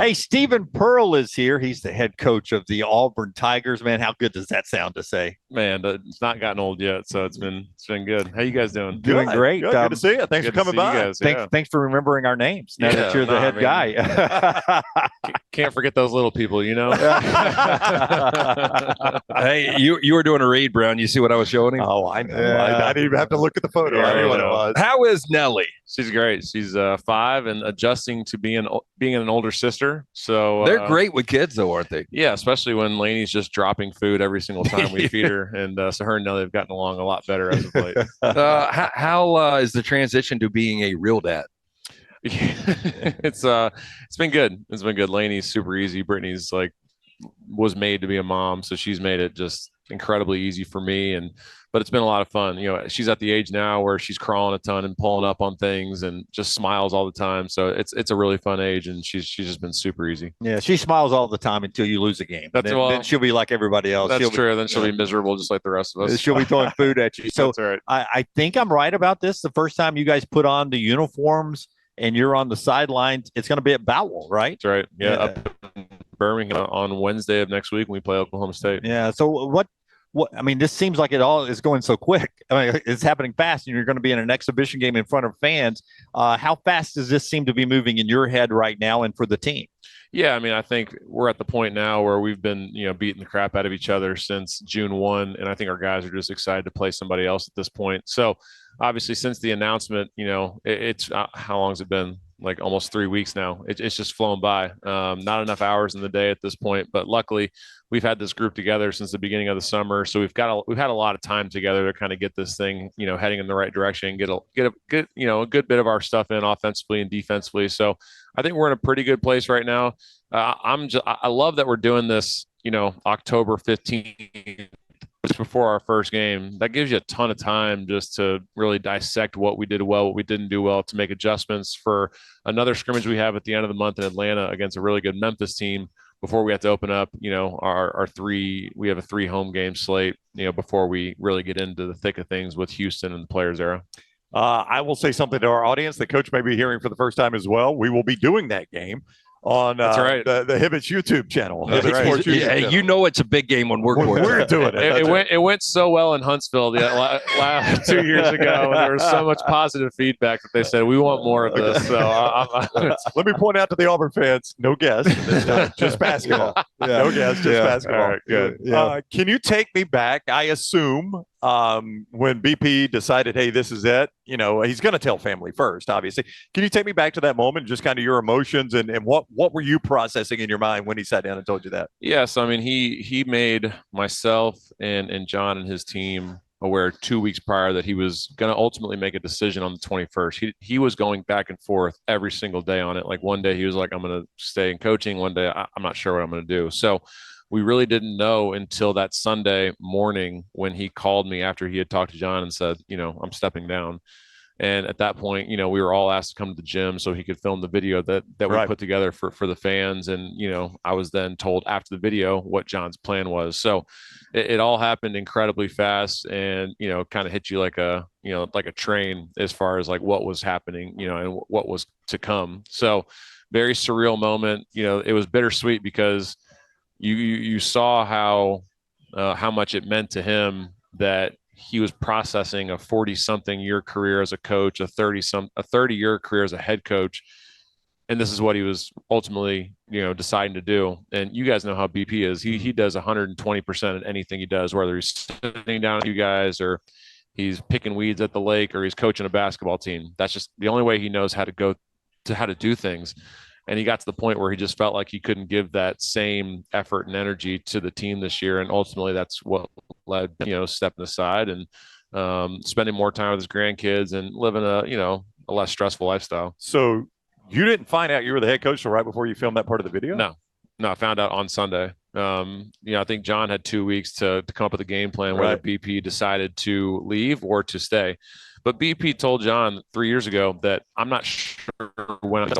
Hey, Stephen Pearl is here. He's the head coach of the Auburn Tigers. Man, how good does that sound to say? Man, it's not gotten old yet, so it's been good. How you guys doing? Doing Good, great. good, good to see you. Thanks for Good to coming see you by. guys. Thanks, Yeah, thanks for remembering our names. Now that yeah. you're No, the I head mean, guy. can't forget those little people, you know. Hey, you were doing a read, Brown. You see what I was showing him? Oh, I know. Yeah. I didn't even have to look at the photo. I Yeah, knew what it yeah. was. How is Nellie? She's great. She's 5 and adjusting to being an older sister. So They're great with kids, though, aren't they? Yeah, especially when Lainey's just dropping food every single time we feed her, and so her and Nelly have gotten along a lot better as of late. How is the transition to being a real dad? It's been good. It's been good. Lainey's super easy. Brittany's like was made to be a mom, so she's made it just incredibly easy for me. But it's been a lot of fun. You know, she's at the age now where she's crawling a ton and pulling up on things and just smiles all the time. So it's a really fun age, and she's just been super easy. Yeah, she smiles all the time until you lose a game. Then she'll be like everybody else. That's true. Then she'll be miserable just like the rest of us. She'll be throwing food at you. So That's right. I think I'm right about this. The first time you guys put on the uniforms and you're on the sidelines, it's going to be at Bowell, right? That's right. Yeah, up in Birmingham on Wednesday of next week when we play Oklahoma State. Yeah. So what? I mean, this seems like it all is going so quick. I mean, it's happening fast, and you're going to be in an exhibition game in front of fans. How fast does this seem to be moving in your head right now, and for the team? Yeah, I mean, I think we're at the point now where we've been, beating the crap out of each other since June 1, and I think our guys are just excited to play somebody else at this point. So, obviously, since the announcement, it's how long has it been? Like almost 3 weeks now. It's just flown by. Not enough hours in the day at this point, but luckily, we've had this group together since the beginning of the summer, so we've had a lot of time together to kind of get this thing, heading in the right direction, get a good bit of our stuff in offensively and defensively. So I think we're in a pretty good place right now. I love that we're doing this, October 15th, just before our first game. That gives you a ton of time just to really dissect what we did well, what we didn't do well, to make adjustments for another scrimmage we have at the end of the month in Atlanta against a really good Memphis team before we have to open up, we have a 3 home game slate, before we really get into the thick of things with Houston and the Players era. I will say something to our audience that Coach may be hearing for the first time as well. We will be doing that game on That's right. the Hibbets YouTube channel. That's Hibbett right. Sports YouTube Yeah, channel. you know it's a big game when we're We're doing it. It went so well in Huntsville last 2 years ago, and there was so much positive feedback that they said we want more of this. So let me point out to the Auburn fans: no guests, just basketball. No guests, just basketball. All right, good. Can you take me back? I assume when BP decided, hey, this is it. He's going to tell family first, obviously. Can you take me back to that moment, just kind of your emotions and what were you processing in your mind when he sat down and told you that? Yes, I mean he made myself and John and his team aware 2 weeks prior that he was going to ultimately make a decision on the 21st. He was going back and forth every single day on it. Like one day he was like, I'm going to stay in coaching. One day I'm not sure what I'm going to do. So we really didn't know until that Sunday morning when he called me after he had talked to John and said, I'm stepping down. And at that point, we were all asked to come to the gym so he could film the video that we put together for the fans. And, I was then told after the video what John's plan was. So it all happened incredibly fast and, kind of hit you like a train as far as like what was happening, and what was to come. So very surreal moment. It was bittersweet because you saw how much it meant to him that he was processing a 40-something year career as a coach, a 30-year career as a head coach. And this is what he was ultimately, deciding to do. And you guys know how BP is. He does 120% of anything he does, whether he's sitting down with you guys or he's picking weeds at the lake or he's coaching a basketball team. That's just the only way he knows how to do things. And he got to the point where he just felt like he couldn't give that same effort and energy to the team this year. And ultimately that's what led, stepping aside and spending more time with his grandkids and living a less stressful lifestyle. So you didn't find out you were the head coach till right before you filmed that part of the video? No, I found out on Sunday. I think John had 2 weeks to come up with a game plan, whether BP decided to leave or to stay. But BP told John 3 years ago that I'm not sure when I'm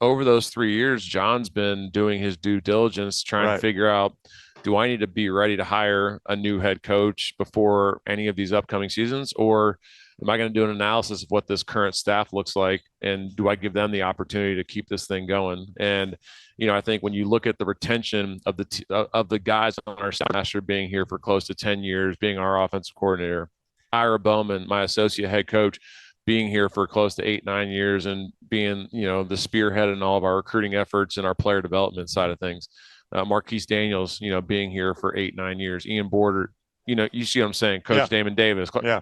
over those 3 years, John's been doing his due diligence, trying to figure out, do I need to be ready to hire a new head coach before any of these upcoming seasons? Or am I going to do an analysis of what this current staff looks like, and do I give them the opportunity to keep this thing going? And I think when you look at the retention of the guys on our staff after being here for close to 10 years, being our offensive coordinator, Ira Bowman, my associate head coach, being here for close to 8-9 years and being, the spearhead in all of our recruiting efforts and our player development side of things. Marquise Daniels, being here for 8-9 years. Ian Border, you see what I'm saying? Coach Damon Davis. Yeah.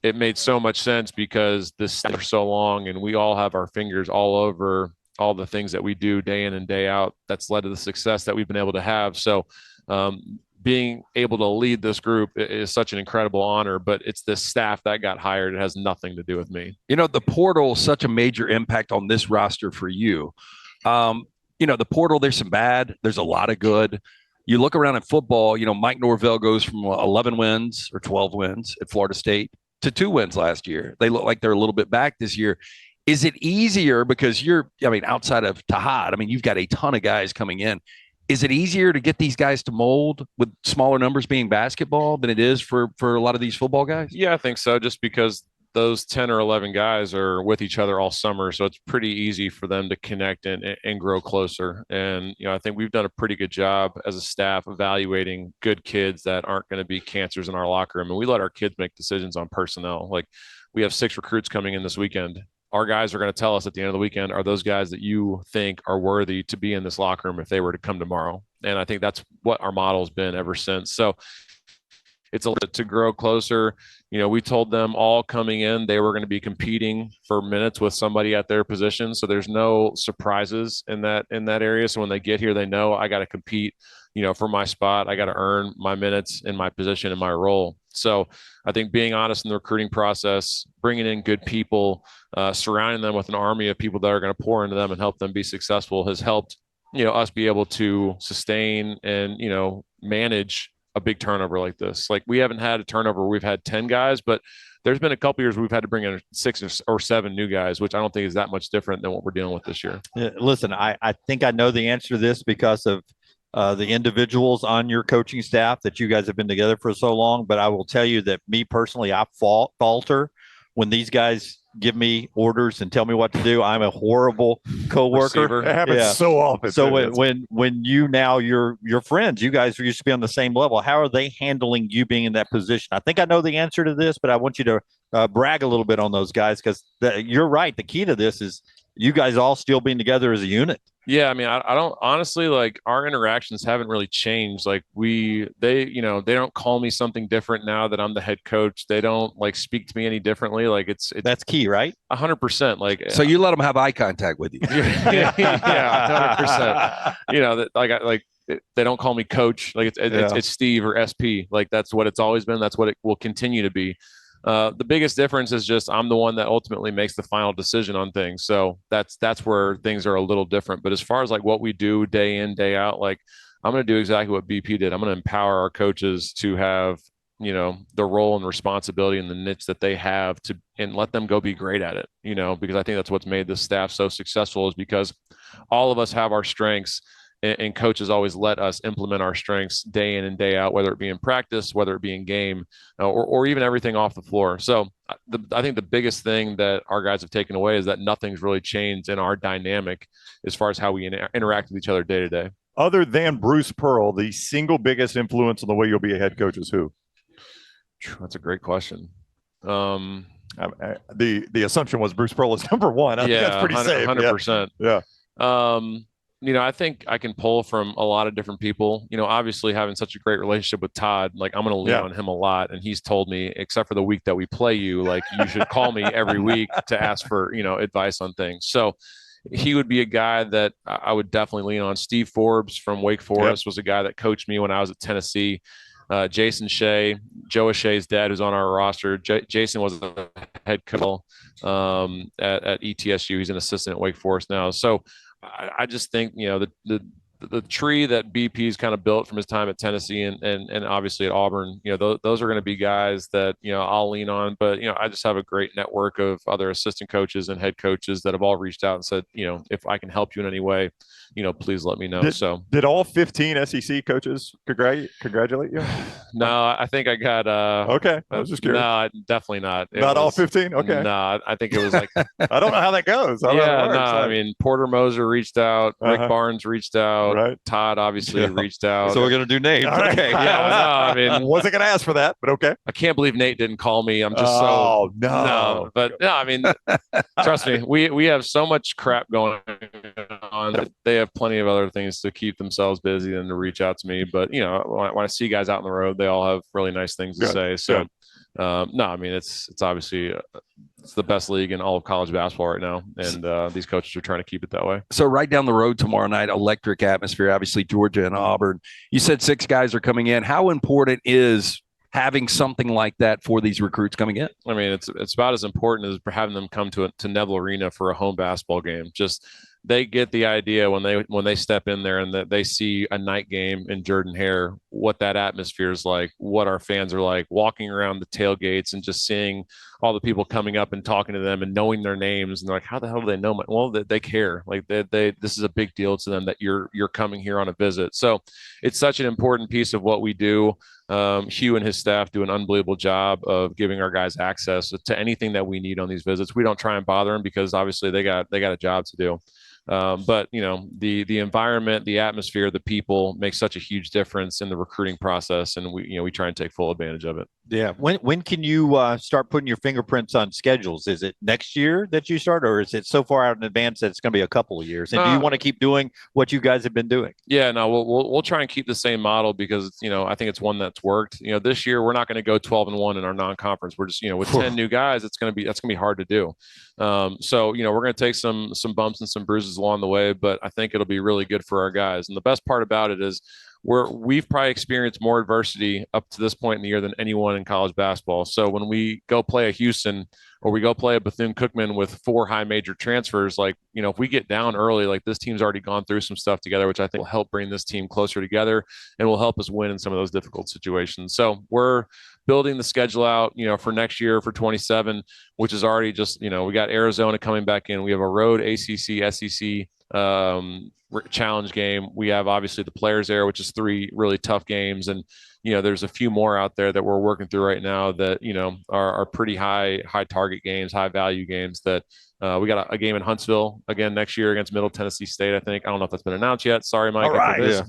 It made so much sense because this staff for so long, and we all have our fingers all over all the things that we do day in and day out. That's led to the success that we've been able to have. So, being able to lead this group is such an incredible honor, but it's this staff that got hired. It has nothing to do with me. The portal is such a major impact on this roster for you. The portal, there's some bad, there's a lot of good. You look around at football, Mike Norvell goes from 11 wins or 12 wins at Florida State to 2 wins last year. They look like they're a little bit back this year. Is it easier because outside of Tahad, you've got a ton of guys coming in. Is it easier to get these guys to mold with smaller numbers being basketball than it is for a lot of these football guys? Yeah, I think so. Just because those 10 or 11 guys are with each other all summer. So it's pretty easy for them to connect and grow closer. And, I think we've done a pretty good job as a staff evaluating good kids that aren't going to be cancers in our locker room. And we let our kids make decisions on personnel. Like, we have 6 recruits coming in this weekend. Our guys are going to tell us at the end of the weekend, are those guys that you think are worthy to be in this locker room if they were to come tomorrow? And I think that's what our model has been ever since. So it's to grow closer. We told them all coming in, they were going to be competing for minutes with somebody at their position. So there's no surprises in that area. So when they get here, they know I got to compete, for my spot. I got to earn my minutes in my position and my role. So I think being honest in the recruiting process, bringing in good people, surrounding them with an army of people that are going to pour into them and help them be successful has helped, us be able to sustain and, manage a big turnover like this. Like, we haven't had a turnover where we've had 10 guys, but there's been a couple years we've had to bring in 6 or 7 new guys, which I don't think is that much different than what we're dealing with this year. Yeah, listen, I think I know the answer to this because of the individuals on your coaching staff that you guys have been together for so long. But I will tell you that me personally, I falter when these guys give me orders and tell me what to do. I'm a horrible coworker. It happens so often. So when you're friends, you guys used to be on the same level. How are they handling you being in that position? I think I know the answer to this, but I want you to brag a little bit on those guys, because you're right. The key to this is you guys all still being together as a unit. Yeah, I don't honestly, like, our interactions haven't really changed. Like, they don't call me something different now that I'm the head coach. They don't speak to me any differently. Like, it's that's key, right? 100%. Like, so you let them have eye contact with you. Yeah, 100%. They don't call me coach. Like, it's Steve or SP. Like, that's what it's always been. That's what it will continue to be. The biggest difference is just I'm the one that ultimately makes the final decision on things. So that's where things are a little different. But as far as what we do day in, day out, I'm going to do exactly what BP did. I'm going to empower our coaches to have, the role and responsibility and the niche that they have and let them go be great at it, because I think that's what's made this staff so successful, is because all of us have our strengths. And coaches always let us implement our strengths day in and day out, whether it be in practice, whether it be in game, or even everything off the floor. So I think the biggest thing that our guys have taken away is that nothing's really changed in our dynamic as far as how we interact with each other day to day. Other than Bruce Pearl, the single biggest influence on the way you'll be a head coach is who? That's a great question. The assumption was Bruce Pearl is number one. I think that's pretty safe. 100%. Yeah. I think I can pull from a lot of different people. Obviously having such a great relationship with Todd, I'm going to lean on him a lot. And he's told me, except for the week that we play you should call me every week to ask for, advice on things. So he would be a guy that I would definitely lean on. Steve Forbes from Wake Forest was a guy that coached me when I was at Tennessee. Jason Shea, Joe Shea's dad, who's on our roster. Jason was a head coach at ETSU. He's an assistant at Wake Forest now. So I just think, the the tree that BP's kind of built from his time at Tennessee and obviously at Auburn, those are going to be guys that, I'll lean on. But, I just have a great network of other assistant coaches and head coaches that have all reached out and said, if I can help you in any way, please let me know. Did all 15 SEC coaches congratulate you? No, I think I got okay. I was just curious. No, definitely not. Not all 15? Okay. No, I think it was like I don't know how that goes. I mean, Porter Moser reached out, Rick Barnes reached out, right. Todd obviously reached out. So we're gonna do names. Right. Okay. I mean, wasn't gonna ask for that, but okay. I can't believe Nate didn't call me. I'm just no. But no, I mean, trust me, we have so much crap going on. They have plenty of other things to keep themselves busy than to reach out to me. But when I see guys out on the road, they all have really nice things to say. So no, I mean, it's obviously it's the best league in all of college basketball right now, and these coaches are trying to keep it that way. So right down the road tomorrow night, electric atmosphere, obviously Georgia and Auburn. You said 6 guys are coming in. How important is having something like that for these recruits coming in? I mean, it's about as important as having them come to Neville Arena for a home basketball game. Just they get the idea when they step in there and that they see a night game in Jordan-Hare, what that atmosphere is like, what our fans are like, walking around the tailgates and just seeing all the people coming up and talking to them and knowing their names. And they're like, how the hell do they know my? Well, they care. Like this is a big deal to them that you're coming here on a visit. So it's such an important piece of what we do. Hugh and his staff do an unbelievable job of giving our guys access to anything that we need on these visits. We don't try and bother them because obviously they got a job to do. But the environment, the atmosphere, the people make such a huge difference in the recruiting process, and we try and take full advantage of it. Yeah. When can you start putting your fingerprints on schedules? Is it next year that you start, or is it so far out in advance that it's going to be a couple of years? And do you want to keep doing what you guys have been doing? Yeah, no, we'll try and keep the same model because I think it's one that's worked. This year we're not going to go 12-1 in our non-conference. We're just with 10 new guys, that's going to be hard to do. So we're going to take some bumps and some bruises along the way, but I think it'll be really good for our guys. And the best part about it is we've probably experienced more adversity up to this point in the year than anyone in college basketball. So when we go play a Houston or we go play a Bethune-Cookman with 4 high major transfers, like, if we get down early, like this team's already gone through some stuff together, which I think will help bring this team closer together and will help us win in some of those difficult situations. So we're building the schedule out, for next year for 27, which is already just, we got Arizona coming back in. We have a road ACC, SEC challenge game. We have obviously the Players Era, which is 3 really tough games. And, there's a few more out there that we're working through right now that, are pretty high target games, high value games that we got a game in Huntsville again next year against Middle Tennessee State, I think. I don't know if that's been announced yet. Sorry, Mike. All right.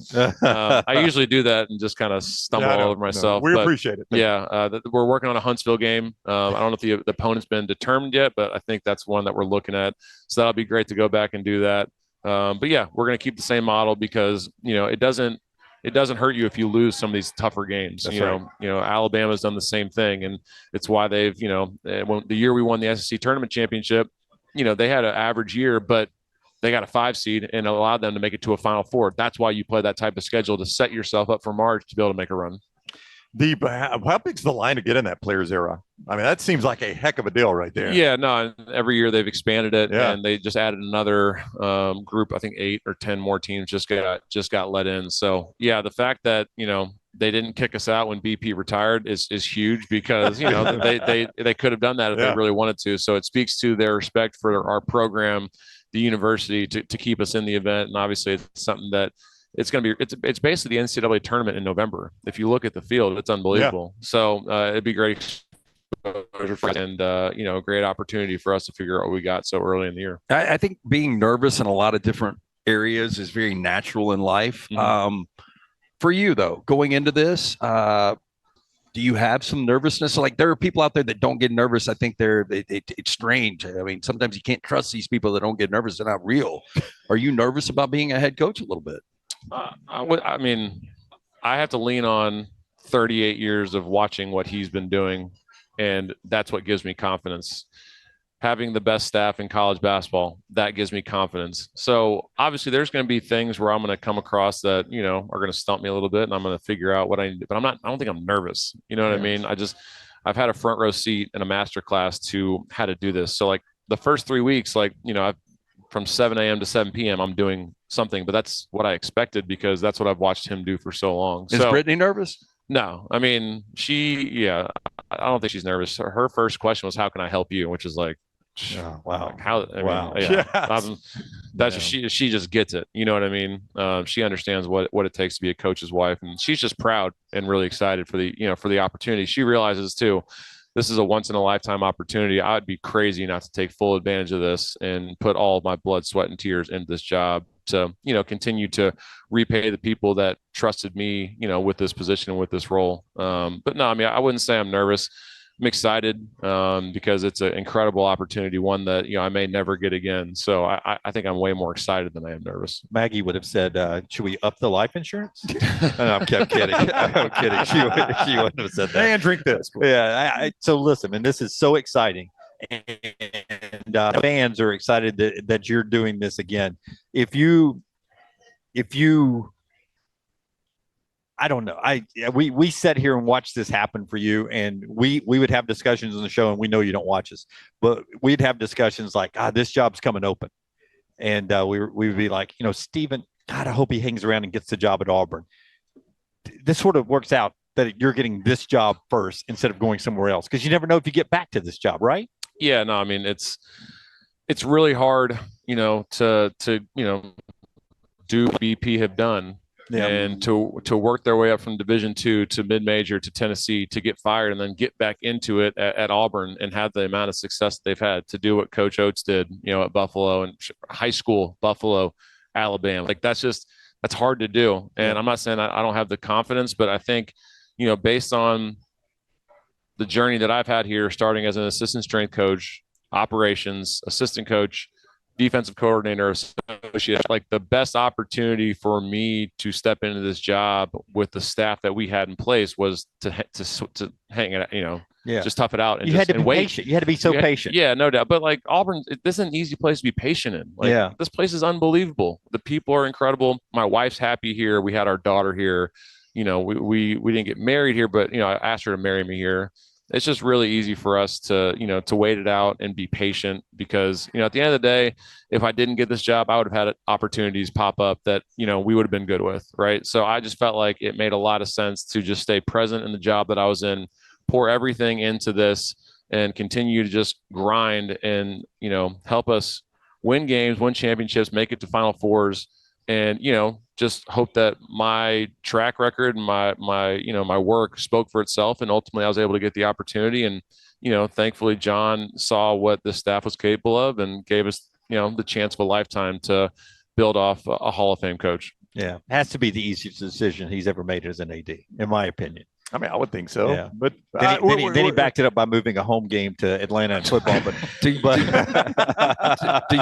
I usually do that and just kind of stumble all over myself. We appreciate it. We're working on a Huntsville game. I don't know if the opponent's been determined yet, but I think that's one that we're looking at. So that'll be great to go back and do that. But yeah, we're going to keep the same model because, it doesn't hurt you if you lose some of these tougher games. That's right. Alabama's done the same thing. And it's why they've, when the year we won the SEC tournament championship, they had an average year, but they got a 5 seed and allowed them to make it to a Final Four. That's why you play that type of schedule to set yourself up for March to be able to make a run. How big's the line to get in that Players Era? I mean, that seems like a heck of a deal right there. Yeah, no, every year they've expanded it, and they just added another group. I think 8 or 10 more teams just got let in. So yeah, the fact that they didn't kick us out when BP retired is huge because they could have done that if they really wanted to. So it speaks to their respect for our program, the university, to keep us in the event, and obviously it's something that. It's going to be it's basically the NCAA tournament in November. If you look at the field, it's unbelievable. Yeah. So it'd be great and a great opportunity for us to figure out what we got so early in the year. I think being nervous in a lot of different areas is very natural in life. Mm-hmm. For you though, going into this, do you have some nervousness? Like there are people out there that don't get nervous. I think it's strange. I mean, sometimes you can't trust these people that don't get nervous. They're not real. Are you nervous about being a head coach a little bit? I mean, I have to lean on 38 years of watching what he's been doing, and that's what gives me confidence. Having the best staff in college basketball, that gives me confidence. So obviously there's going to be things where I'm going to come across that, are going to stump me a little bit, and I'm going to figure out what I need to do. But I don't think I'm nervous. You know what I mean? I've had a front row seat in a master class to how to do this. So like the first 3 weeks, like, I've from 7 a.m. to 7 p.m. I'm doing something, but that's what I expected because that's what I've watched him do for so long. Is Brittany nervous? No, I mean, I don't think she's nervous. Her first question was, how can I help you? Which is like, Oh, wow. like how, I Wow. mean, she just gets it. You know what I mean? She understands what it takes to be a coach's wife, and she's just proud and really excited for the opportunity. She realizes too, this is a once in a lifetime opportunity. I'd be crazy not to take full advantage of this and put all of my blood, sweat, and tears into this job to, continue to repay the people that trusted me, with this position and with this role. But no, I mean, I wouldn't say I'm nervous. I'm excited because it's an incredible opportunity, one that, I may never get again. So I think I'm way more excited than I am nervous. Maggie would have said, should we up the life insurance? No, I'm kidding. I'm kidding. She wouldn't have said that. And drink this. Yeah. So listen, and this is so exciting. And fans are excited that you're doing this again. If you I don't know. We sat here and watched this happen for you, and we would have discussions on the show, and we know you don't watch us, but we'd have discussions like, this job's coming open, and we would be like, Stephen, God, I hope he hangs around and gets the job at Auburn. This sort of works out that you're getting this job first instead of going somewhere else, because you never know if you get back to this job, right? Yeah, no, I mean it's really hard, to do what BP have done. Yeah. And to work their way up from Division II to mid-major to Tennessee, to get fired and then get back into it at Auburn and have the amount of success they've had, to do what Coach Oates did, at Buffalo and high school, Buffalo, Alabama. Like that's hard to do. And I'm not saying I don't have the confidence, but I think, based on the journey that I've had here, starting as an assistant strength coach, operations, assistant coach, defensive coordinator, associate, like the best opportunity for me to step into this job with the staff that we had in place was to hang it, just tough it out. And you had to be patient. You had to be patient. Yeah, no doubt. But like Auburn, this is an easy place to be patient in. Like, this place is unbelievable. The people are incredible. My wife's happy here. We had our daughter here. We didn't get married here, but I asked her to marry me here. It's just really easy for us to wait it out and be patient because, at the end of the day, if I didn't get this job, I would have had opportunities pop up that, we would have been good with. Right. So I just felt like it made a lot of sense to just stay present in the job that I was in, pour everything into this and continue to just grind and, help us win games, win championships, make it to Final Fours. And, just hope that my track record and my work spoke for itself. And ultimately I was able to get the opportunity. And, thankfully John saw what the staff was capable of and gave us, the chance of a lifetime to build off a Hall of Fame coach. Yeah. Has to be the easiest decision he's ever made as an AD, in my opinion. I mean, I would think so. Yeah. But then he backed it up by moving a home game to Atlanta in football. But do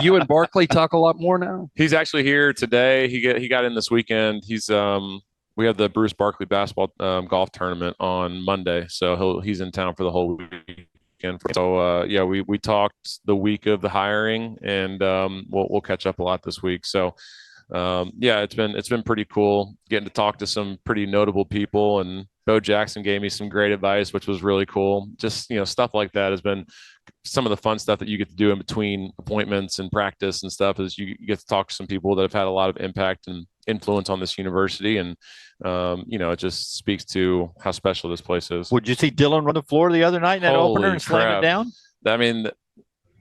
you and Barkley talk a lot more now? He's actually here today. He got in this weekend. He's we have the Bruce Barkley basketball golf tournament on Monday, so he's in town for the whole weekend. So we talked the week of the hiring, and we'll catch up a lot this week. So it's been pretty cool getting to talk to some pretty notable people, and Bo Jackson gave me some great advice, which was really cool. Just, stuff like that has been some of the fun stuff that you get to do in between appointments and practice and stuff, is you get to talk to some people that have had a lot of impact and influence on this university. And, it just speaks to how special this place is. Would you see Dylan run the floor the other night in that opener and slam it down? I mean,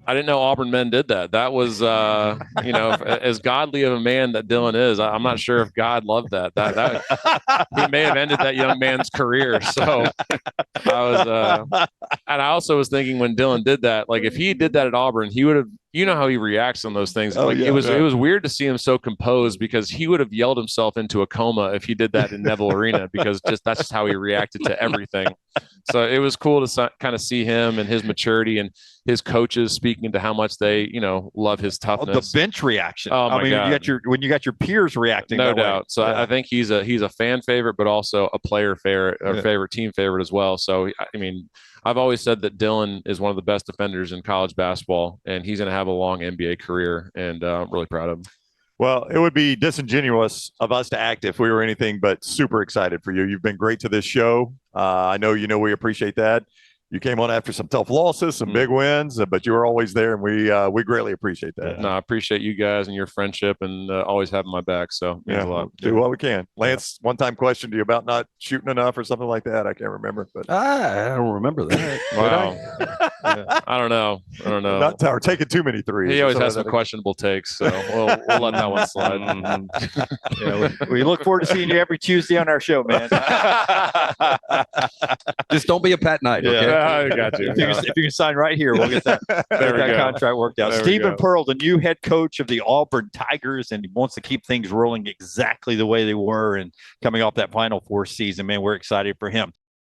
I didn't know Auburn men did that. That was, as godly of a man that Dylan is, I'm not sure if God loved that. That he may have ended that young man's career. So I was, and I also was thinking when Dylan did that, like if he did that at Auburn, he would have, how he reacts on those things. It was weird to see him so composed, because he would have yelled himself into a coma if he did that in Neville Arena, because that's just how he reacted to everything. So it was cool to kind of see him and his maturity and his coaches speaking to how much they, love his toughness. The bench reaction. Oh my God. When you got your peers reacting. No doubt. So I think he's a fan favorite, but also a player favorite, or favorite team favorite as well. So, I mean, I've always said that Dylan is one of the best defenders in college basketball, and he's going to have a long NBA career, and I'm really proud of him. Well, it would be disingenuous of us to act if we were anything but super excited for you. You've been great to this show. I know we appreciate that. You came on after some tough losses, some big wins, but you were always there, and we greatly appreciate that. No, I appreciate you guys and your friendship and always having my back. So it means a lot. Do what we can. Lance, one-time question to you about not shooting enough or something like that. I can't remember, but I don't remember that. Wow. I don't know. not tower taking too many threes. He always has some questionable takes, so we'll let that one slide. We look forward to seeing you every Tuesday on our show, man. Just don't be a Pat Knight. Okay? I got you. If you can sign right here, we'll get that, contract worked out. Stephen Pearl, the new head coach of the Auburn Tigers, and he wants to keep things rolling exactly the way they were and coming off that Final Four season. Man, we're excited for him.